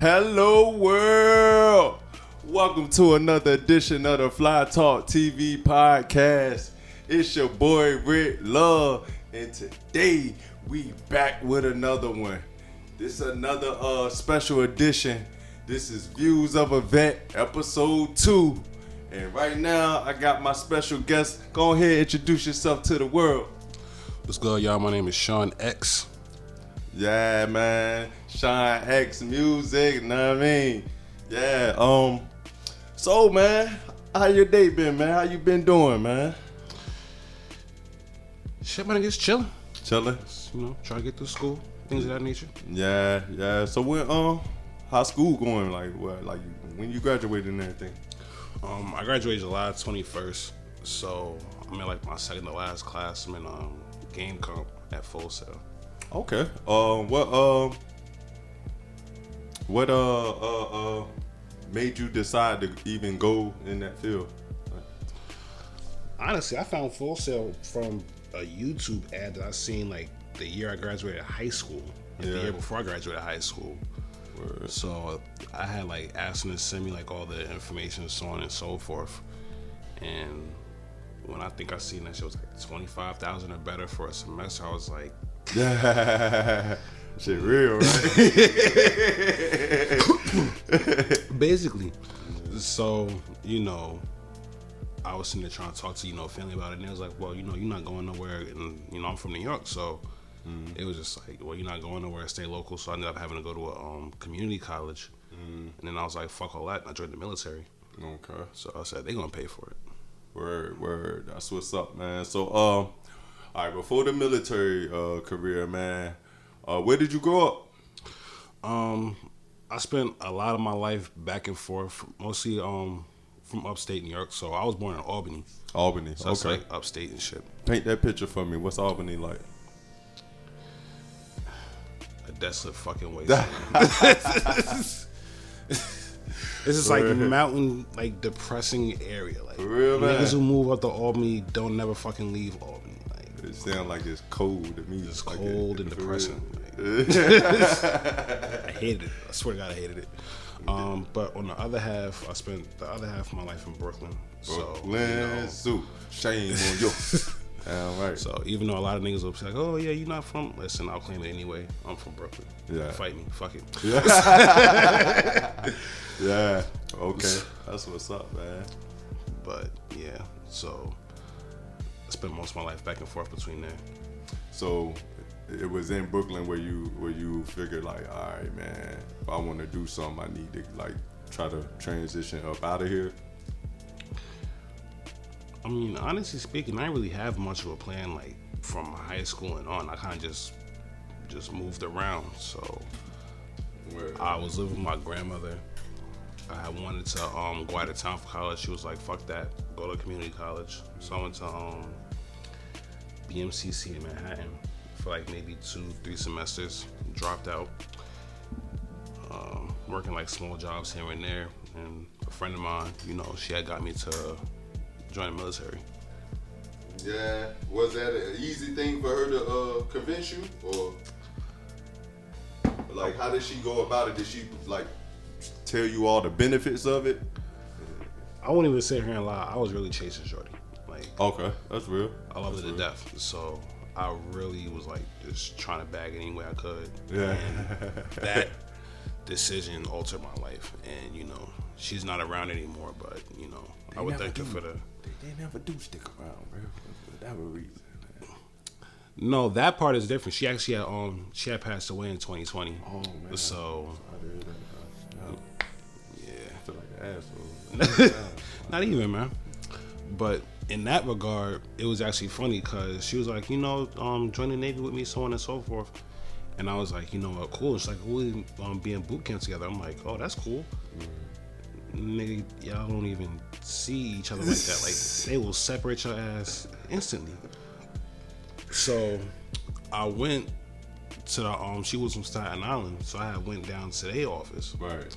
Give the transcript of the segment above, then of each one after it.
Hello world! Welcome to another edition of the Fly Talk TV podcast. It's your boy Rick Love, and today we back with another one. This is another special edition. This is Views of a Vet, episode 2. And right now, I got my special guest. Go ahead and introduce yourself to the world. What's good, y'all? My name is Sean X. Yeah, man. Sean X Music, know what I mean? Yeah, so, man, how your day been, man? How you been doing, man? Shit, man, just chilling. Chilling? You know, trying to get through school, things of that nature. Yeah. So, how's school going? When you graduated and everything? I graduated July 21st, so I'm in, my second to last class. I'm in, game comp at Full Sail. Okay. What made you decide to even go in that field? Honestly, I found Full Sail from a YouTube ad that I seen the year I graduated high school, the year before I graduated high school. Word. So I had asked them to send me all the information, so on and so forth. And when I think I seen that shit was $25,000 or better for a semester, I was like, yeah, shit real, right? basically. So, I was sitting there trying to talk to, family about it, and they was like, well, you're not going nowhere, and, I'm from New York, so it was just like, well, you're not going nowhere, stay local, so I ended up having to go to a community college, and then I was like, fuck all that, and I joined the military. Okay. So I said, they're going to pay for it. Word. That's what's up, man. So, all right, before the military career, man, where did you grow up? I spent a lot of my life back and forth, mostly from upstate New York. So I was born in Albany. Albany, so okay. It's upstate and shit. Paint that picture for me. What's Albany like? A desolate fucking wasteland. This is mountain, depressing area. For real, man. Niggas who move up to Albany don't never fucking leave Albany. It sounds like it's cold to me. It's cold and depressing. I hated it. I swear to God, I hated it. But on the other half, I spent the other half of my life in Brooklyn. So, shame on you. All right. So even though a lot of niggas will be like, oh yeah, you're not from, listen, I'll claim it anyway. I'm from Brooklyn. Yeah. Fight me. Fuck it. Yeah. Yeah. Okay. That's what's up, man. But yeah, so I spent most of my life back and forth between there. So it was in Brooklyn where you figured all right, man, if I want to do something, I need to try to transition up out of here. I mean, honestly speaking, I didn't really have much of a plan from high school and on. I kind of just moved around. So I was living with my grandmother. I wanted to go out of town for college. She was like, fuck that, go to community college. So I went to BMCC in Manhattan for maybe 2-3 semesters, dropped out, working small jobs here and there. And a friend of mine, she had got me to join the military. Yeah, was that an easy thing for her to convince you, or how did she go about it? Did she tell you all the benefits of it? I won't even sit here and lie. I was really chasing shorty. Okay, that's real. I love her to death. So I really was just trying to bag it any way I could. Yeah. And that decision altered my life. And she's not around anymore. But I would thank her for the. They never do stick around, bro. For that reason. No, that part is different. She actually had passed away in 2020. Oh man. So. Yeah. I feel like an asshole. Not even, man. But in that regard, it was actually funny because she was like, join the Navy with me, so on and so forth. And I was like, what, cool. She's like, we'll be in boot camp together. I'm like, oh, that's cool. Nigga, y'all don't even see each other like that. They will separate your ass instantly. So I went to the she was from Staten Island, so I went down to their office. Right.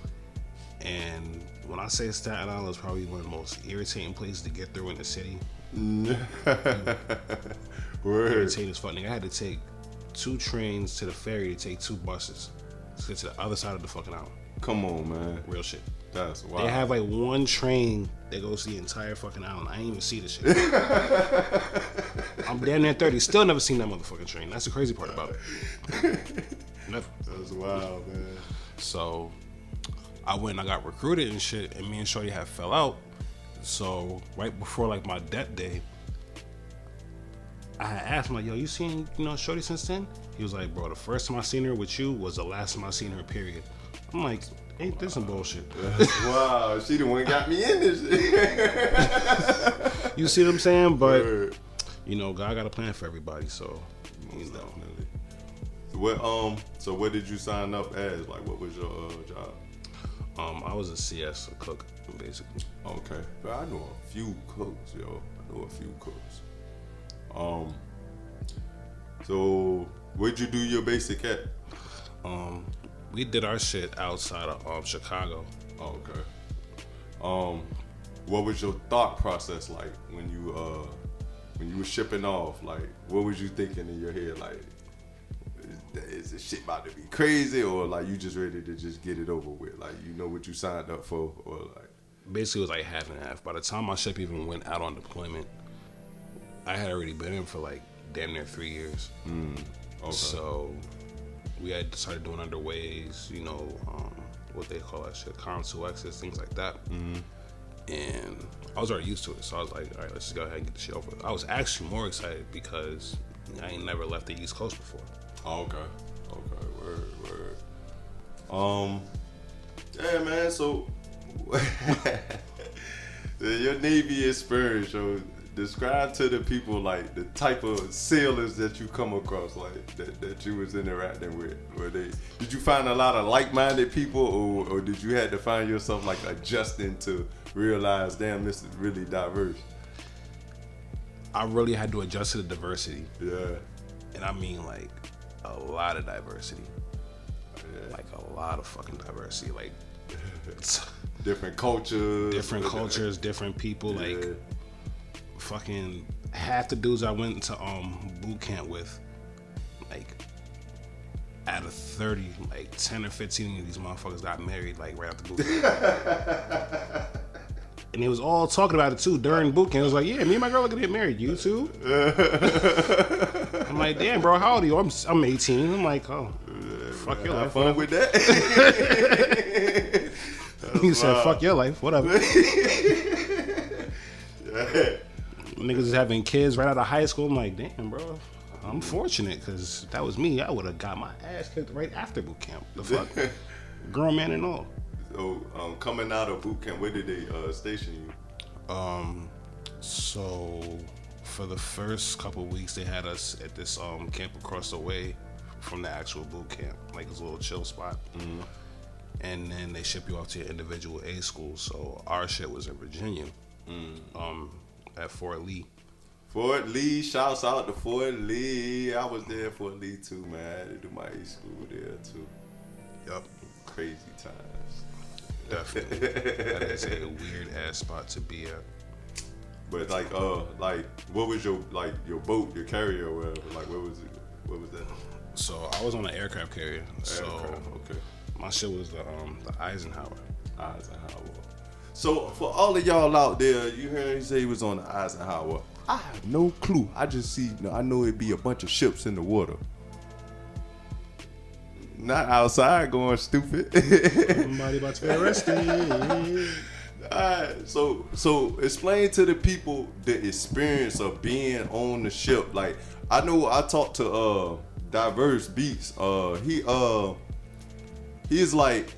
And when I say Staten Island is probably one of the most irritating places to get through in the city. Word. Irritating as fuck. Nigga, I had to take 2 trains to the ferry to take 2 buses to get to the other side of the fucking island. Come on, man. Real shit. That's wild. They have like one train that goes to the entire fucking island. I ain't even see this shit. I'm damn near 30. Still never seen that motherfucking train. That's the crazy part about it. Never. That's wild, man. So I went and I got recruited and shit, and me and Shorty had fell out. So right before like my death day, I had asked him like, yo, you seen, Shorty since then? He was like, bro, the first time I seen her with you was the last time I seen her, period. I'm like, ain't this some bullshit? Wow, she the one got me in this shit. You see what I'm saying? But Word. God got a plan for everybody, so Definitely. So what did you sign up as? Like, what was your job? I was a CS, a cook, basically. Okay, but I know a few cooks, yo. So where'd you do your basic at? We did our shit outside of Chicago. Okay. What was your thought process like when you were shipping off? Like, what was you thinking in your head? Like, is this shit about to be crazy, or like you just ready to just get it over with? Like, you know what you signed up for, or like? Basically, it was like half and half. By the time my ship even went out on deployment, I had already been in for like damn near 3 years. Okay. So we had started doing underways, what they call that shit, Consul exits, things like that. And I was already used to it, so I was like, all right, let's just go ahead and get the shit over with. I was actually more excited because I ain't never left the East Coast before. Okay, word. Yeah, man. So your Navy experience, so describe to the people like the type of sailors that you come across, like that you was interacting with. Did you find a lot of like-minded people, or did you have to find yourself like adjusting to realize, damn, this is really diverse? I really had to adjust to the diversity. Yeah. And I mean like a lot of diversity. Yeah. Like a lot of fucking diversity. Like different cultures. Different people. Yeah. Like fucking half the dudes I went to boot camp with, like out of 30, like 10 or 15 of these motherfuckers got married like right after boot camp. And they was all talking about it too during boot camp. It was like, yeah, me and my girl are gonna get married. You too? I'm like, damn, bro, how old are you? I'm 18. I'm like, oh, fuck your life. Fun with that. He said, fuck your life, whatever. Yeah. Niggas is having kids right out of high school. I'm like, damn, bro, I'm fortunate because if that was me, I would have got my ass kicked right after boot camp. The fuck, grown man and all. So, coming out of boot camp, where did they station you? So for the first couple of weeks, they had us at this camp across the way from the actual boot camp, like this little chill spot. Mm-hmm. And then they ship you off to your individual A school. So our shit was in Virginia, at Fort Lee. Fort Lee, shouts out to Fort Lee. I was there at Fort Lee too, man. I had to do my A school there too. Yup. Crazy times. Definitely. That is a weird ass spot to be at. But like what was your boat, your carrier or whatever? Like what was that? So I was on an aircraft carrier. Okay. My shit was the Eisenhower. So for all of y'all out there, you heard him say he was on the Eisenhower. I have no clue. I just see. I know it'd be a bunch of ships in the water. Not outside going stupid. Somebody about to get arrested. Alright, so explain to the people the experience of being on the ship. Like, I know I talked to Diverse Beats. He's like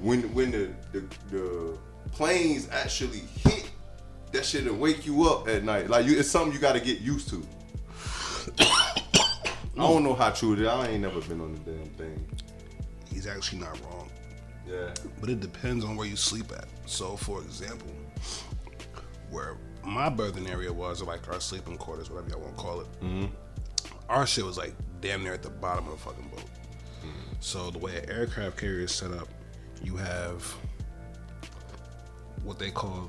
when the planes actually hit, that shit'll wake you up at night. Like it's something you gotta get used to. I don't know how true it is. I ain't never been on the damn thing. He's actually not wrong. Yeah. But it depends on where you sleep at. So, for example, where my berthing area was, or like our sleeping quarters, whatever y'all want to call it, our shit was like damn near at the bottom of the fucking boat. So the way an aircraft carrier is set up, you have what they call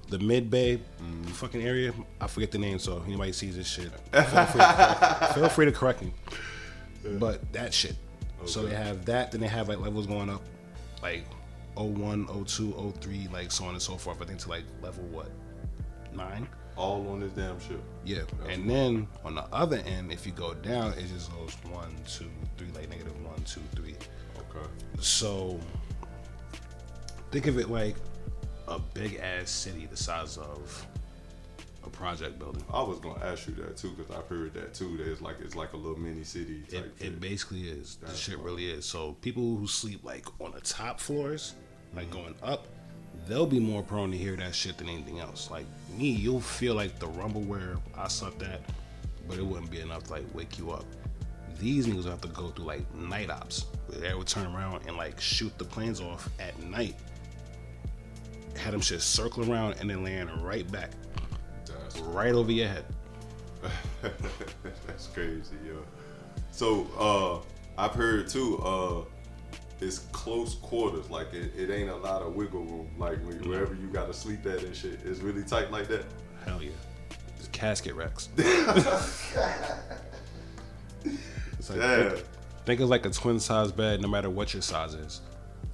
the mid bay fucking area. I forget the name, so if anybody sees this shit, feel free to correct me. but that shit. So they have that, then they have like levels going up, like 01, 02, 03, like so on and so forth. I think to like level what, 9? All on this damn ship. Yeah, and then on the other end, if you go down, it just goes 1, 2, 3, like negative 1, 2, 3. Okay. So think of it like a big ass city the size of a project building. I was gonna ask you that too, because I've heard that too. That it's like a little mini city type shit. It basically is. The shit really is. So people who sleep like on the top floors, like going up, they'll be more prone to hear that shit than anything else. Like me, you'll feel like the rumble where I slept at, but it wouldn't be enough to like wake you up. These niggas have to go through like night ops, where they would turn around and like shoot the planes off at night. Had them shit circle around and then land right back, right over your head. That's crazy, yo. So I've heard too. It's close quarters. Like it ain't a lot of wiggle room. Like wherever you gotta sleep at and shit, it's really tight like that. Hell yeah. It's casket racks. It's like, think of like a twin size bed, no matter what your size is.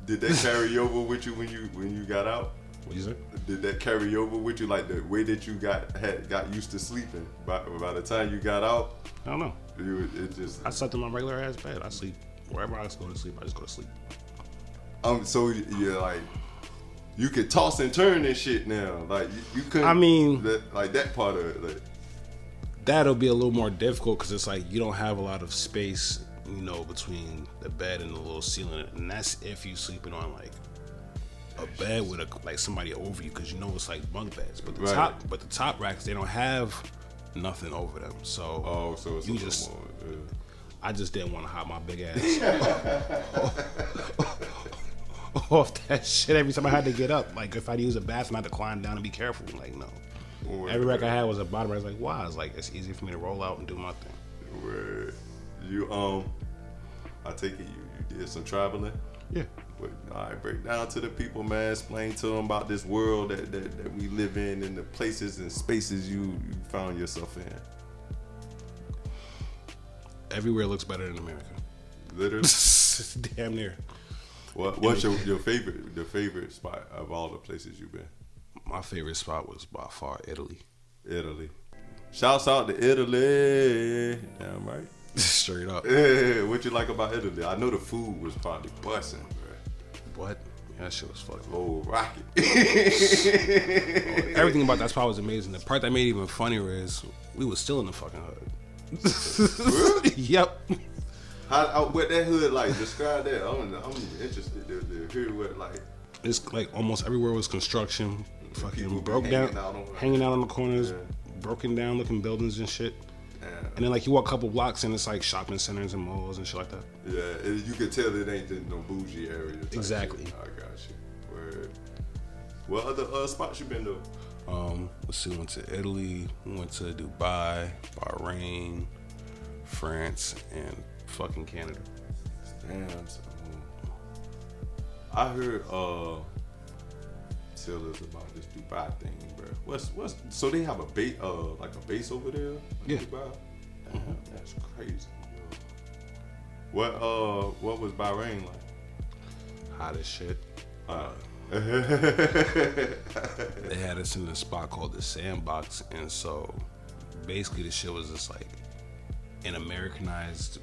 Did that carry over with you when you got out? What you say? Did that carry over with you, like the way that you got used to sleeping? By the time you got out, I don't know. It just. I slept in my regular ass bed. I sleep wherever I go to sleep. I just go to sleep. So yeah, like you could toss and turn and shit now. Like you couldn't. I mean, that part of it. Like, that'll be a little more difficult because it's like you don't have a lot of space, you know, between the bed and the little ceiling, and that's if you sleeping on like a bed with like somebody over you, because you know it's like bunk beds. But the top racks, they don't have nothing over them. So so it's you just more, I just didn't want to hide my big ass off that shit every time I had to get up. Like if I'd use a bathroom, I had to climb down and be careful. Like no. Every rack I had was a bottom rack. I was like, why? It's like it's easy for me to roll out and do my thing. Where you I take it you did some traveling. Yeah. But all right, break down to the people, man. Explain to them about this world that we live in and the places and spaces you found yourself in. Everywhere looks better than America. Literally. Damn near. What's your favorite spot of all the places you've been? My favorite spot was by far Italy. Italy. Shouts out to Italy. Damn right. Straight up. Yeah, what you like about Italy? I know the food was probably busting, bro. What? Yeah, that shit was fucking Oh, rocket. Everything about that spot was amazing. The part that made it even funnier is we was still in the fucking hood. Yep. What that hood like? Describe that. I'm interested to hear what like. It's like almost everywhere was construction. Fucking People broke down, hanging out on the corners, Yeah. broken down looking buildings and shit. Yeah. And then like you walk a couple blocks and it's like shopping centers and malls and shit like that. Yeah, you can tell it ain't no bougie area. Exactly. Shit. I got you. Word. What other spots you been to? Let's see, we went to Italy, we went to Dubai, Bahrain, France, and fucking Canada. Damn. I heard tell us about this Dubai thing, bro. What's so they have a base like a base over there in Yeah. Dubai? Damn, that's crazy. What was Bahrain like? Hot as shit. They had us in a spot called the Sandbox, and so basically the shit was just like an Americanized,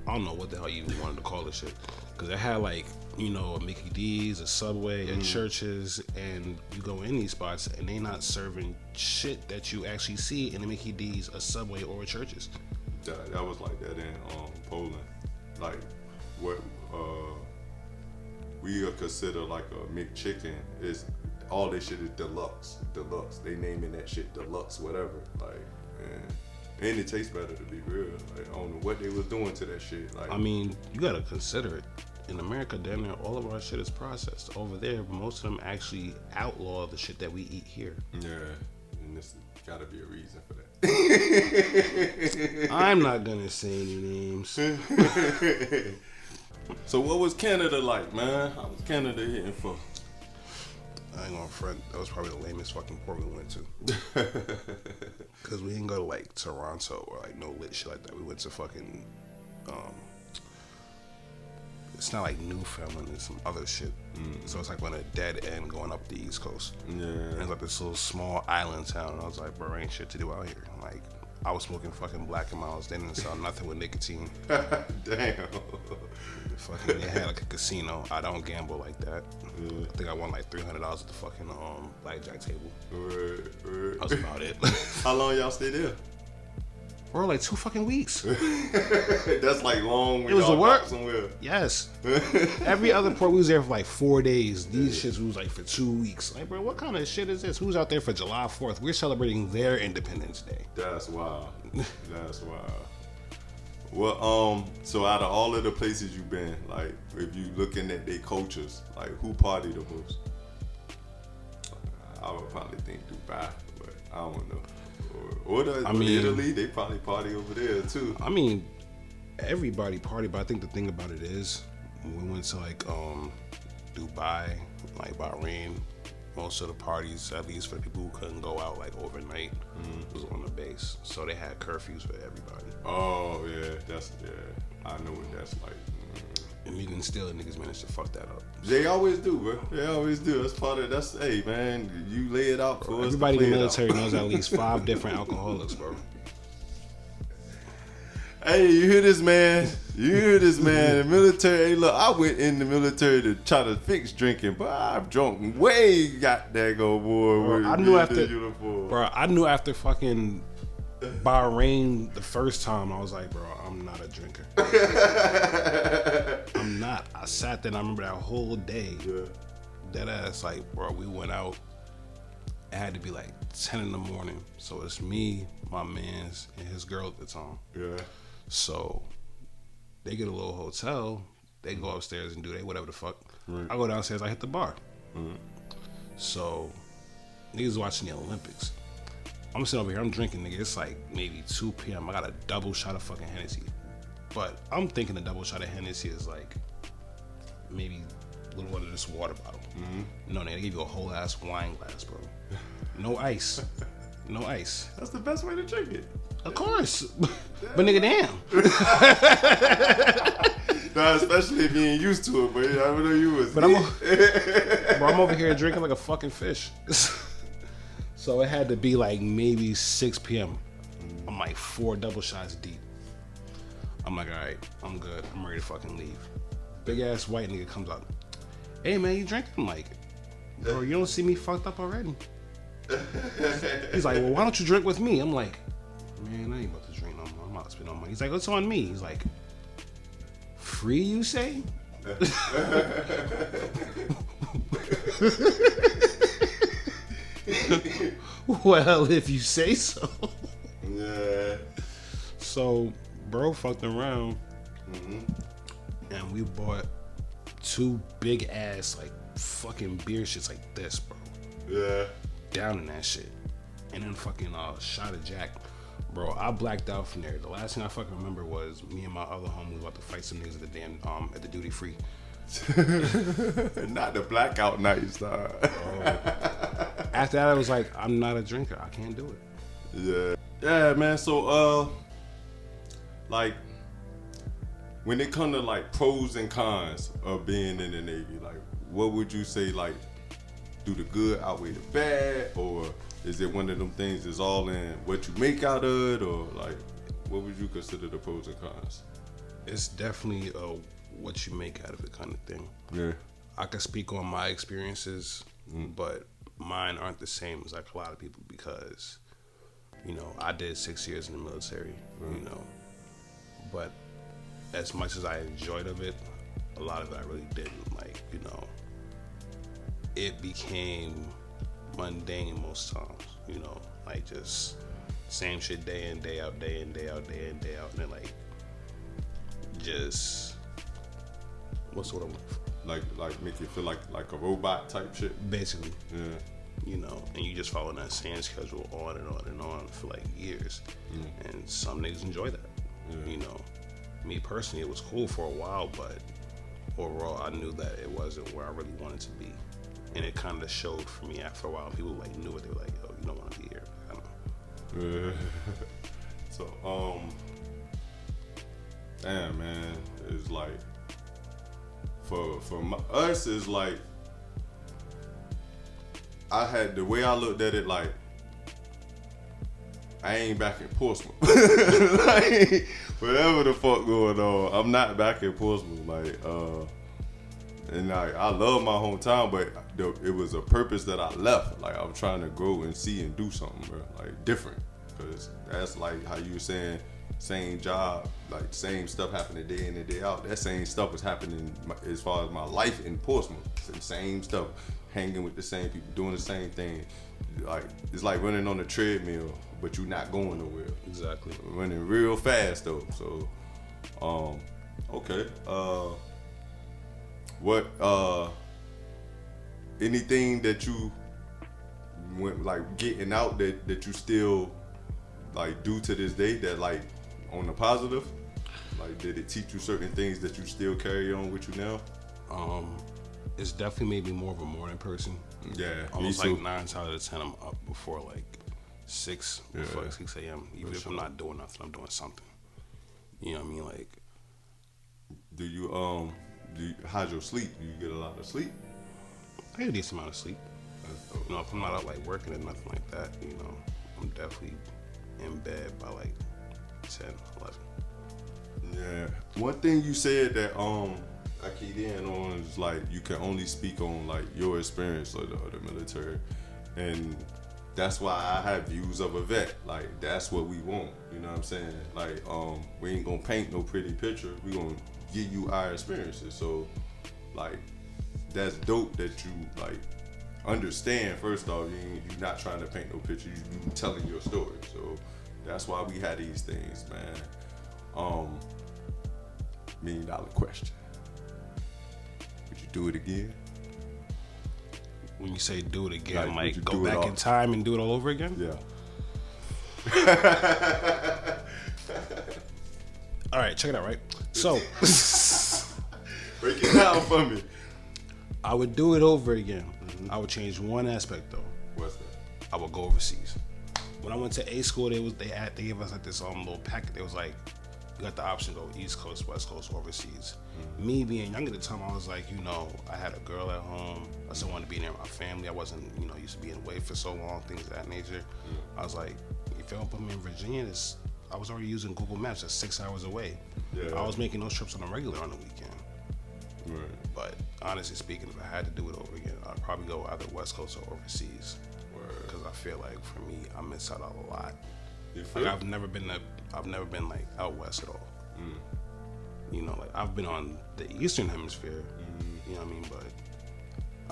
I don't know what the hell you even wanted to call this shit, because it had like, you know, a Mickey D's, a Subway, a churches, and you go in these spots and they not serving shit that you actually see in a Mickey D's, a Subway, or a churches. That was like that in Poland. Like what we consider like a McChicken is all this shit is deluxe. They naming that shit deluxe, whatever. Like, and it tastes better to be real. Like, I don't know what they was doing to that shit. Like, I mean, you gotta consider it. In America, damn near all of our shit is processed. Over there, most of them actually outlaw the shit that we eat here. yeah, and there's gotta be a reason for that. I'm not gonna say any names. So what was Canada like, man? How was Canada hitting for? I ain't gonna front. That was probably the lamest fucking port we went to. Cause we didn't go to like Toronto or like no lit shit like that. We went to fucking it's not like Newfoundland, it's some other shit. So it's like on a dead end going up the East Coast. Yeah. And it's like this little small island town. And I was like, bro, ain't shit to do out here. Like, I was smoking fucking Black and Miles. They didn't sell nothing with nicotine. Damn. Fucking, they had like a casino. I don't gamble like that. Yeah. I think I won like $300 at the fucking blackjack table. Right. That's about it. How long y'all stay there? Bro, like 2 fucking weeks. That's like long. When It was y'all the work. got somewhere. Yes. Every other port we was there for like 4 days. These shits we was like for 2 weeks. Like, bro, what kind of shit is this? Who's out there for July 4th? We're celebrating their Independence Day. That's wild. That's wild. Well, so out of all of the places you've been, like, if you looking at their cultures, like, who party the most? I would probably think Dubai, but I don't know. Or Italy, they probably party over there too. I mean, everybody party, but I think the thing about it is, when we went to like Dubai, like Bahrain, most of the parties, at least for the people who couldn't go out like overnight, was on the base. So they had curfews for everybody. Oh yeah, I know what that's like. And even still, niggas managed to fuck that up. They always do, bro. They always do. That's part of hey man, you lay it out for us. Everybody in the military knows at least 5 different alcoholics, bro. Hey, you hear this, man? You hear this, man? The military. Hey, look, I went in the military to try to fix drinking, but I've drunk way got that go, boy. Bro, I knew after fucking Bahrain the first time, I was like, bro, I'm not a drinker. I'm not. I sat there and I remember that whole day. Yeah. That ass, like, bro, we went out. It had to be like 10 in the morning. So it's me, my mans, and his girl at the time. Yeah. So they get a little hotel. They go upstairs and do whatever the fuck. Right. I go downstairs, I hit the bar. So niggas watching the Olympics. I'm sitting over here, I'm drinking, nigga. It's like maybe 2 p.m. I got a double shot of fucking Hennessy. But I'm thinking a double shot of Hennessy is like maybe a little under this water bottle. No, nigga, they give you a whole ass wine glass, bro. No ice. No ice. That's the best way to drink it. Of course. But nigga, damn. Nah, especially if you ain't used to it, but I know you was. But I'm over here drinking like a fucking fish. So it had to be like maybe 6 p.m. I'm like 4 double shots deep. I'm like, all right, I'm good. I'm ready to fucking leave. Big ass white nigga comes up. Hey man, you drinking? I'm like, bro, you don't see me fucked up already? He's like, well, why don't you drink with me? I'm like, man, I ain't about to drink no more. I'm about to spend no money. He's like, it's on me. He's like, free, you say? Well, if you say so. Yeah. So, bro fucked around, and we bought 2 big ass like fucking beer shits like this, bro. Yeah. Down in that shit, and then fucking shot of Jack, bro. I blacked out from there. The last thing I fucking remember was me and my other homie was about to fight some niggas at the damn at the duty free. Not the blackout nights, dog. After that, I was like, I'm not a drinker. I can't do it. Yeah. Yeah, man. So, like, when it comes to like pros and cons of being in the Navy, like, what would you say? Like, do the good outweigh the bad, or is it one of them things that's all in what you make out of it, or like, what would you consider the pros and cons? It's definitely what you make out of it kind of thing. Yeah. I can speak on my experiences, but mine aren't the same as like a lot of people because, you know, I did 6 years in the military, you know, but as much as I enjoyed of it, a lot of it I really didn't. Like, you know, it became mundane most times, you know, like just same shit day in, day out, day in, day out, day in, day out, and then like just what's what I'm looking for? Like make you feel like a robot type shit. Basically. Yeah. You know, and you just follow that same schedule on and on and on for like years. And some niggas enjoy that. You know, me personally, it was cool for a while, but overall, I knew that it wasn't where I really wanted to be. And it kind of showed for me after a while. People like knew it. They were like, "Yo, you don't want to be here." I don't know. So, Damn, man, it's like for us, it's like I had the way I looked at it, like I ain't back in Portsmouth. Like, whatever the fuck going on, I'm not back in Portsmouth. Like, and I love my hometown, but it was a purpose that I left. Like, I'm trying to grow and see and do something, bro. Like, different, because that's like how you were saying. Same job, like same stuff happening day in and day out. That same stuff was happening as far as my life in Portsmouth. The same stuff, hanging with the same people, doing the same thing. Like it's like running on a treadmill, but you're not going nowhere. Exactly. Running real fast though. So, okay. What? Anything that you went like getting out that you still like do to this day that like. On the positive, like did it teach you certain things that you still carry on with you now? It's definitely made me more of a morning person. Yeah, almost like 9 out of 10 I'm up before like 6 a.m. Even if I'm not doing nothing, I'm doing something. You know what I mean? Like, do you how's your sleep? Do you get a lot of sleep? I get a decent amount of sleep. You know, if I'm not out like working and nothing like that, you know, I'm definitely in bed by like 10, 11. Yeah. One thing you said that I keyed in on is like you can only speak on like your experience of the military, and that's why I have views of a vet. Like that's what we want. You know what I'm saying? Like we ain't gonna paint no pretty picture. We gonna give you our experiences. So like that's dope that you like understand. First off, you're not trying to paint no picture. You telling your story. So. That's why we had these things, man. $1 million question. Would you do it again? When you say do it again, like go do back in time and do it all over again? Yeah. All right, check it out, right? So, break it down for me. I would do it over again. I would change one aspect though. What's that? I would go overseas. When I went to A school, they gave us like this little packet. They was like, you got the option to go East Coast, West Coast, overseas. Me being young at the time, I was like, you know, I had a girl at home. I still wanted to be near my family. I wasn't, you know, used to being away for so long, things of that nature. I was like, if you don't put me in Virginia, I was already using Google Maps. That's 6 hours away. Yeah. I was making those trips on a regular on the weekend. Right. But honestly speaking, if I had to do it over again, I'd probably go either West Coast or overseas. Because I feel like for me, I miss out a lot. Like I've never been like out west at all. You know, like I've been on the Eastern Hemisphere. You know what I mean? But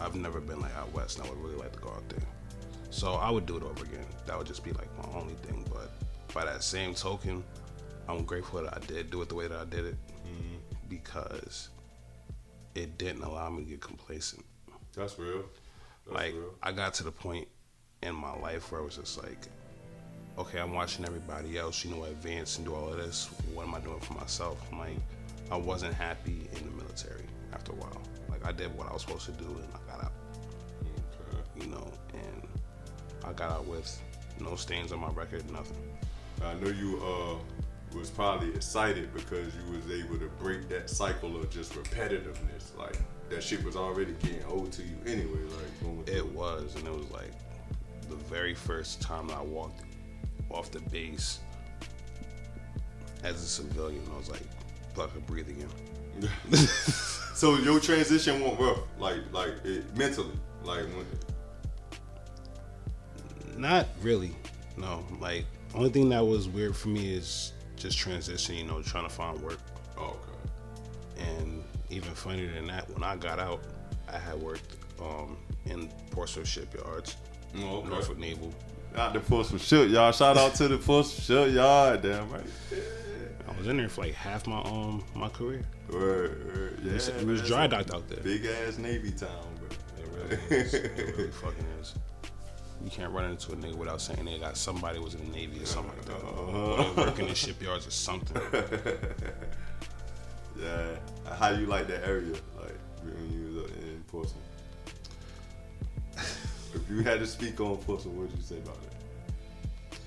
I've never been like out west, and I would really like to go out there. So I would do it over again. That would just be like my only thing. But by that same token, I'm grateful that I did do it the way that I did it, because it didn't allow me to get complacent. That's real. That's real. I got to the point in my life where it was just like, okay, I'm watching everybody else, you know, advance and do all of this. What am I doing for myself? I'm like, I wasn't happy in the military after a while. Like I did what I was supposed to do and I got out. Okay. You know, and I got out with no stains on my record, nothing. I know you was probably excited because you was able to break that cycle of just repetitiveness. Like that shit was already getting old to you anyway. Like it was, and it was like the very first time I walked off the base as a civilian, I was like, I could breathe again. So your transition went rough, like it, mentally, like when... Not really, no. Like only thing that was weird for me is just transitioning, you know, trying to find work. Oh, okay. And even funnier than that, when I got out, I had worked in Portsmouth shipyards, Norfolk Naval. Not the Portsmouth shipyard. Shout out to the Portsmouth shipyard, damn right. Yeah. I was in there for like half my my career. Word. Yeah, it was dry docked out there. Big ass Navy town, bro. It really is. It really fucking is. You can't run into a nigga without saying they got somebody was in the Navy or something like that. Or working in shipyards or something. Yeah. How you like that area? Like when you was in Portsmouth? If you had to speak on Portsmouth, what would you say about it?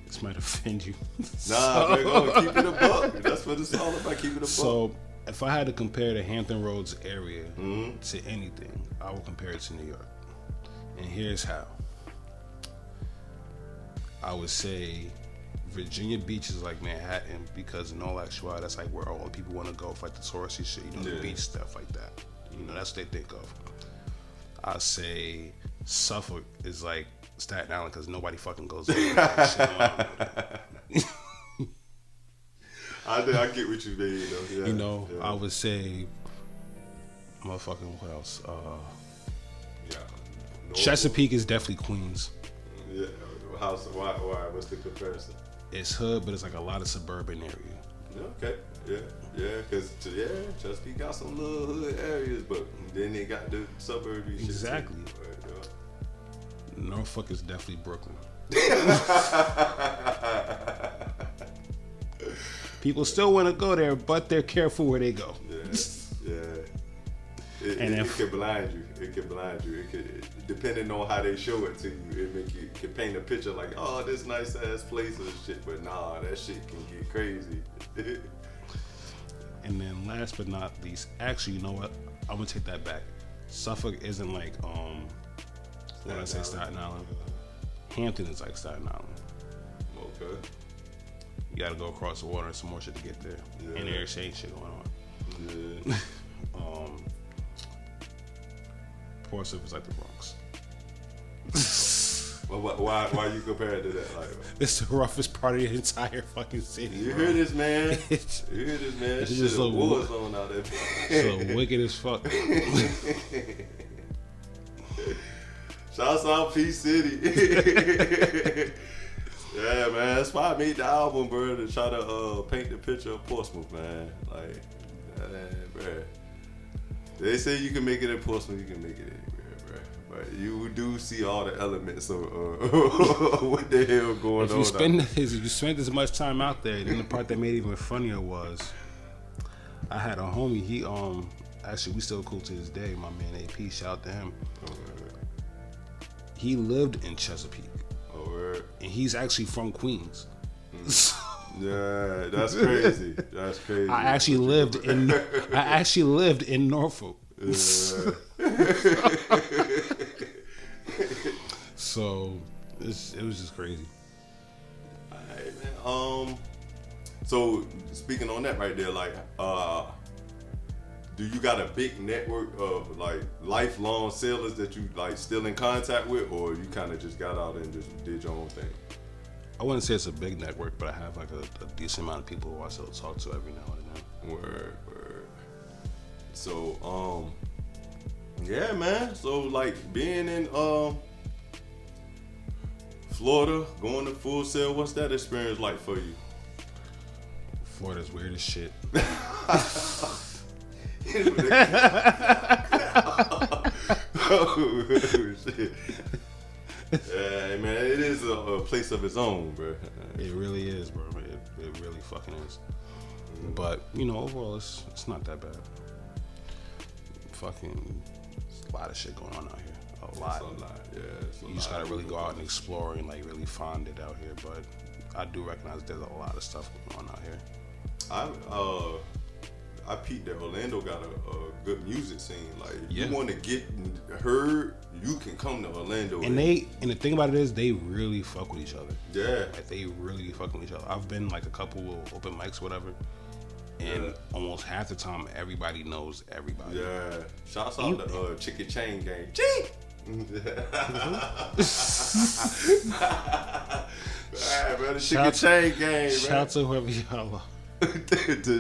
This might offend you. Nah, keep it a buck. That's what it's all about keeping the So, if I had to compare the Hampton Roads area to anything, I would compare it to New York. And here's how. I would say Virginia Beach is like Manhattan because in all actuality, that's like where all the people want to go for like the touristy shit, you know, the beach stuff like that. You know, that's what they think of. I'd say Suffolk is like Staten Island because nobody fucking goes there. I get what you mean, though. Yeah, you know, I would say, motherfucking, what else? Chesapeake is definitely Queens. Yeah. Why? What's the comparison? It's hood, but it's like a lot of suburban area. Okay. Yeah. Because Chesapeake got some little hood areas, but then they got the suburban shit. Exactly. Norfolk is definitely Brooklyn. People still want to go there, but they're careful where they go. Yeah. It could blind you. It could, depending on how they show it to you, it can paint a picture like, oh, this nice ass place or shit. But nah, that shit can get crazy. And then last but not least, actually, you know what? I'm gonna take that back. Suffolk isn't like when I say Staten Island. Hampton is like Staten Island. Okay. You gotta go across the water and some more shit to get there. Yeah. And there's shit going on. Yeah. Portsmouth is like the Bronx. Well, why you compare it to that? Like, it's the roughest part of the entire fucking city. You hear this, man? It's just a war zone out there. So wicked as fuck. Shouts out P City. Yeah, man. That's why I made the album, bro, to try to paint the picture of Portsmouth, man. Like, bro. They say you can make it in Portsmouth, you can make it anywhere, bro. But you do see all the elements of what the hell going on. If you spend as much time out there, then the part that made it even funnier was I had a homie. He actually we still cool to this day. My man AP, shout out to him. He lived in Chesapeake. And he's actually from Queens. Yeah, that's crazy. That's crazy. I actually lived in Norfolk. Yeah. So it was just crazy. Alright, man. So speaking on that right there, like, do you got a big network of like lifelong sailors that you like still in contact with, or you kind of just got out and just did your own thing? I wouldn't say it's a big network, but I have like a decent amount of people who I still talk to every now and then. Word. So, yeah, man. So, like, being in Florida, going to Full Sail, what's that experience like for you? Florida's weird as shit. Oh, shit. Yeah, man, it is a place of its own, bro. It really is, bro. It really fucking is. But you know, overall, it's not that bad. Fucking, there's a lot of shit going on out here. A lot. Yeah. You just gotta really go out and explore and like really find it out here. But I do recognize there's a lot of stuff going on out here. I peeped that Orlando got a good music scene. Like, yeah. You want to get heard, you can come to Orlando. And the thing about it is, they really fuck with each other. Yeah. Like, they really fuck with each other. I've been like a couple of open mics, whatever, and almost half the time, everybody knows everybody. Yeah. Shouts out to Chicken Chain Gang. Ching! Alright, bro, the Chicken Chain Gang, man. Shout to whoever y'all are.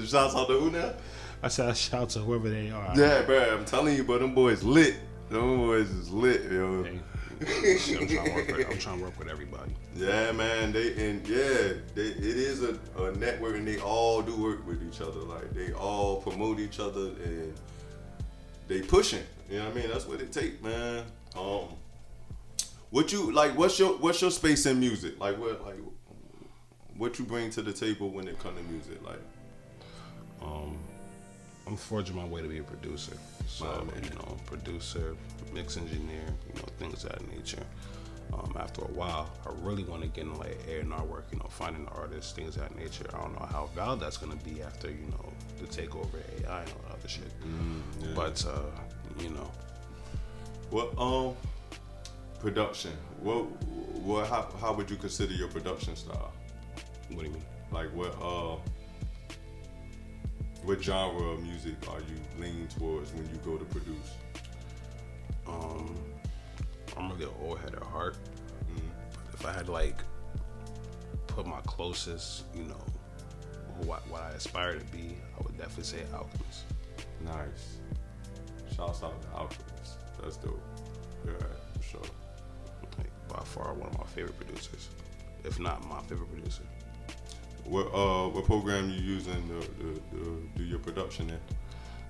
Shouts out to who now? I said shout to whoever they are. Yeah, bro, I'm telling you, bro, them boys lit. Them boys is lit, yo. Hey, I'm trying to work with everybody. Yeah, man. It is a network, and they all do work with each other. Like, they all promote each other, and they pushing. You know what I mean? That's what it take, man. What's your space in music? What you bring to the table when it comes to music? Like, I'm forging my way to be a producer. So, producer, mix engineer, things of that nature. After a while, I really want to get into like A&R work, you know, finding artists, things of that nature. I don't know how valid that's gonna be after, you know, the takeover of AI and all that other shit. Yeah. But you know, What production? What how would you consider your production style? what do you mean? Like what genre of music are you leaning towards when you go to produce? I'm really an old head at heart. But if I had to like put my closest, you know, what I aspire to be, I would definitely say Alchemist. Nice. Shouts out to Alchemist. That's dope. Yeah, for sure. Like by far one of my favorite producers, if not my favorite producer. What program you using to do your production in?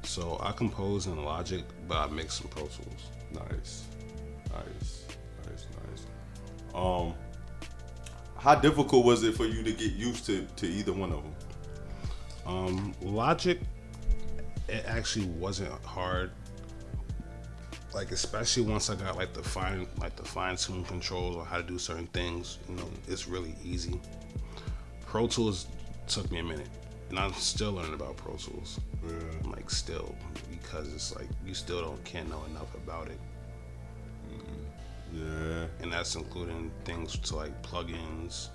So I compose in Logic, but I mix some Pro Tools. Nice. How difficult was it for you to get used to either one of them? Logic, it actually wasn't hard. Like especially once I got like the fine tune controls on how to do certain things, you know, it's really easy. Pro Tools took me a minute, and I'm still learning about Pro Tools. Yeah. Like still, because it's like you still can't know enough about it. Yeah. And that's including things to like plugins,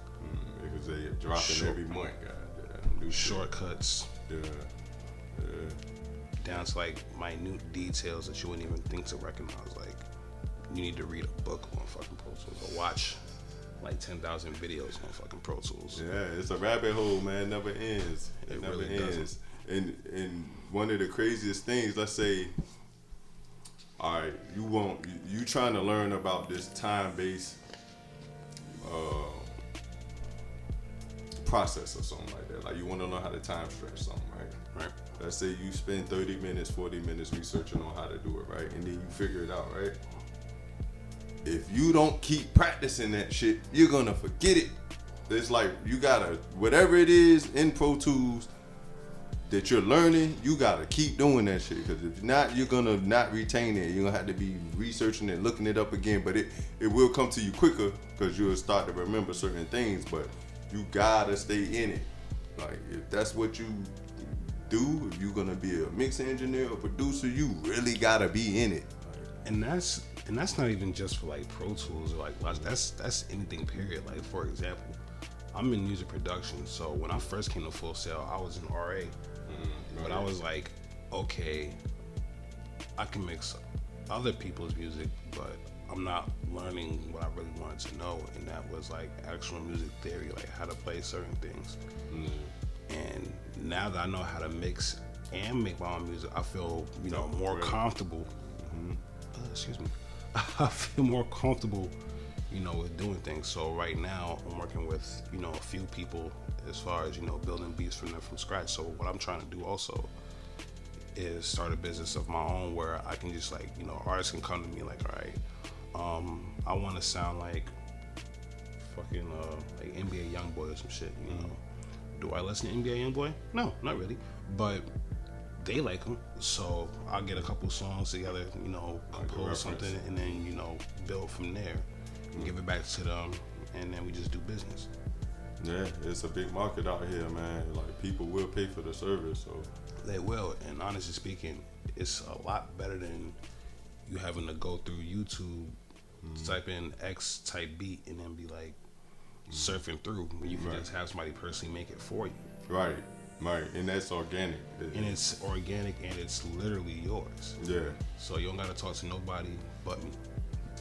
Because they dropping Sure. every month, goddamn. New shit. shortcuts, Yeah. down to like minute details that you wouldn't even think to recognize. Like you need to read a book on fucking Pro Tools or watch like 10,000 videos on fucking Pro Tools. Yeah, it's a rabbit hole, man. It never ends. It never really ends. And one of the craziest things, let's say, all right, you trying to learn about this time-based process or something like that. Like you want to know how to time stretch something, right? Right. Let's say you spend 30 minutes, 40 minutes researching on how to do it, right? And then you figure it out, right? If you don't keep practicing that shit, you're gonna forget it. It's like you gotta, whatever it is in Pro Tools that you're learning, you gotta keep doing that shit. Because if not, you're gonna not retain it. You're gonna have to be researching it, looking it up again. But it will come to you quicker because you'll start to remember certain things. But you gotta stay in it. Like if that's what you do, if you're gonna be a mix engineer or producer, you really gotta be in it. And that's not even just for like Pro Tools or like Logic. That's anything, period. Like for example, I'm in music production, so when I first came to Full Sail, I was in RA, but I was like, okay, I can mix other people's music, but I'm not learning what I really wanted to know, and that was like actual music theory, like how to play certain things. And now that I know how to mix and make my own music, I feel, you know, more comfortable. Excuse me. I feel more comfortable, you know, with doing things. So right now I'm working with, you know, a few people as far as, you know, building beats from scratch. So what I'm trying to do also is start a business of my own where I can just like, you know, artists can come to me like, all right, I want to sound like fucking like NBA Youngboy or some shit, you know. Do I listen to NBA Youngboy? No, not really. But they like them, so I'll get a couple songs together, you know, compose something, and then, you know, build from there, and give it back to them, and then we just do business. Yeah, it's a big market out here, man. Like people will pay for the service, so They will, and honestly speaking, it's a lot better than you having to go through YouTube, type in X type beat, and then be like surfing through, when you can just have somebody personally make it for you. right, and that's organic. And it's organic, and it's literally yours. Yeah, So you don't gotta talk to nobody but me.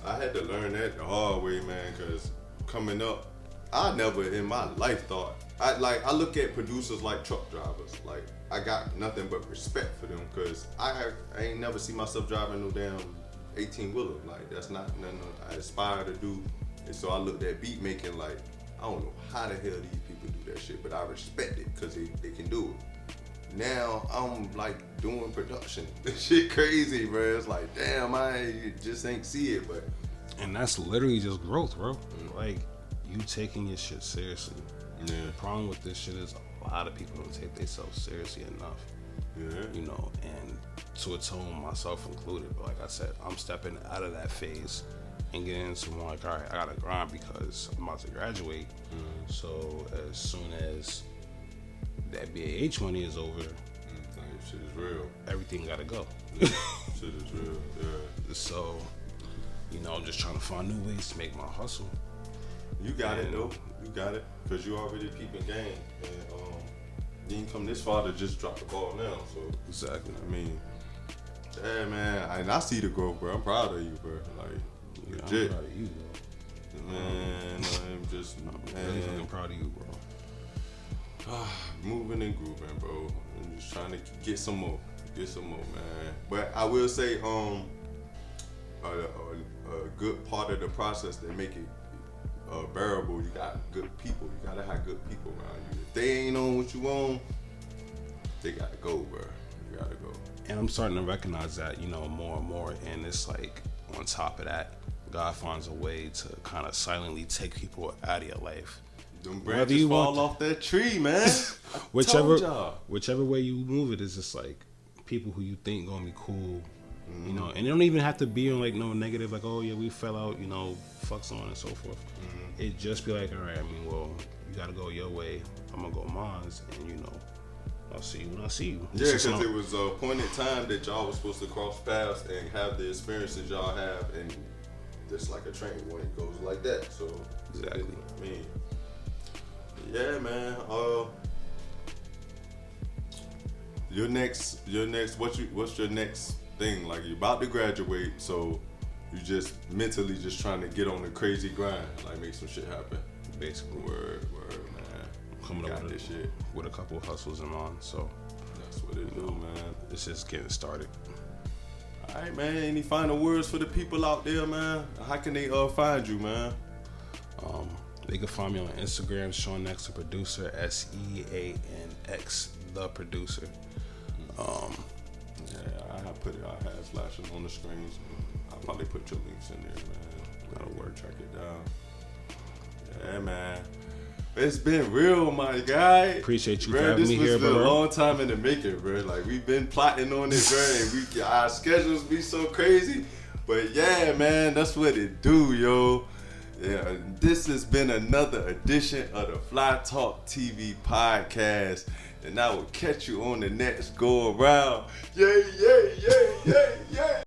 I had to learn that the hard way, man. Cause coming up, I never in my life thought I look at producers like truck drivers. Like I got nothing but respect for them, cause I ain't never see myself driving no damn 18-wheeler. Like that's not nothing I aspire to do. And so I looked at beat making like, I don't know how the hell these people do that shit, but I respect it because they can do it. Now I'm like doing production. This shit crazy, bro. It's like, damn, I just ain't see it, but. And that's literally just growth, bro. Like, you taking your shit seriously. Yeah. The problem with this shit is a lot of people don't take themselves seriously enough. Yeah. You know, and to a tone, myself included. But like I said, I'm stepping out of that phase and get into more like, all right, I gotta grind because I'm about to graduate. So as soon as that BAH money is over, shit is real. everything gotta go. Shit is real. Yeah. So, you know, I'm just trying to find new ways to make my hustle. You got it though. You got it. Cause you already peeping game, and you ain't come this far to just drop the ball now. So Exactly. I mean, yeah, man. And I see the growth, bro. I'm proud of you, bro. Like Yeah, legit. I'm proud of you, bro. Man, I'm just Really fucking proud of you, bro. moving and grooving, bro. I'm just trying to get some more, man. But I will say, a good part of the process that make it bearable, you got good people. You gotta have good people around you. If they ain't on what you on, they gotta go, bro. You gotta go. And I'm starting to recognize that, you know, more and more. And it's like, on top of that, God finds a way to kind of silently take people out of your life. Them Whether branches you fall want off that tree, man. Told y'all. whichever way you move it, is just like people who you think gonna be cool, you know. And it don't even have to be on like no negative, like, oh yeah, we fell out, you know, fuck someone and so forth. It just be like, all right, I mean, well, you gotta go your way, I'm gonna go mine, and you know, I'll see you when I see you. Yeah, because it was a appointed time that y'all was supposed to cross paths and have the experiences y'all have, and just like a train when it goes like that. So Exactly. I mean, yeah, man. What's your next thing? Like, you're about to graduate, so you just mentally just trying to get on the crazy grind, like make some shit happen. Basically, Word, man. coming Got up this shit. with a couple of hustles in mind, so That's what it do, man. it's just getting started. All right, man. Any final words for the people out there, man? How can they find you, man? They can find me on Instagram, Sean X the Producer, SEANX the Producer. Yeah, I have flashing on the screens. I'll probably put your links in there, man. That'll work. Track it down. Yeah, man. It's been real, my guy. Appreciate you for Bro, having me here, This was bro. a long time in the making, bro. Like, we've been plotting on it, bro, and our schedules be so crazy. But yeah, man, that's what it do, yo. Yeah, this has been another edition of the Fly Talk TV podcast, and I will catch you on the next go around. Yay, yay, yay, yay, yay.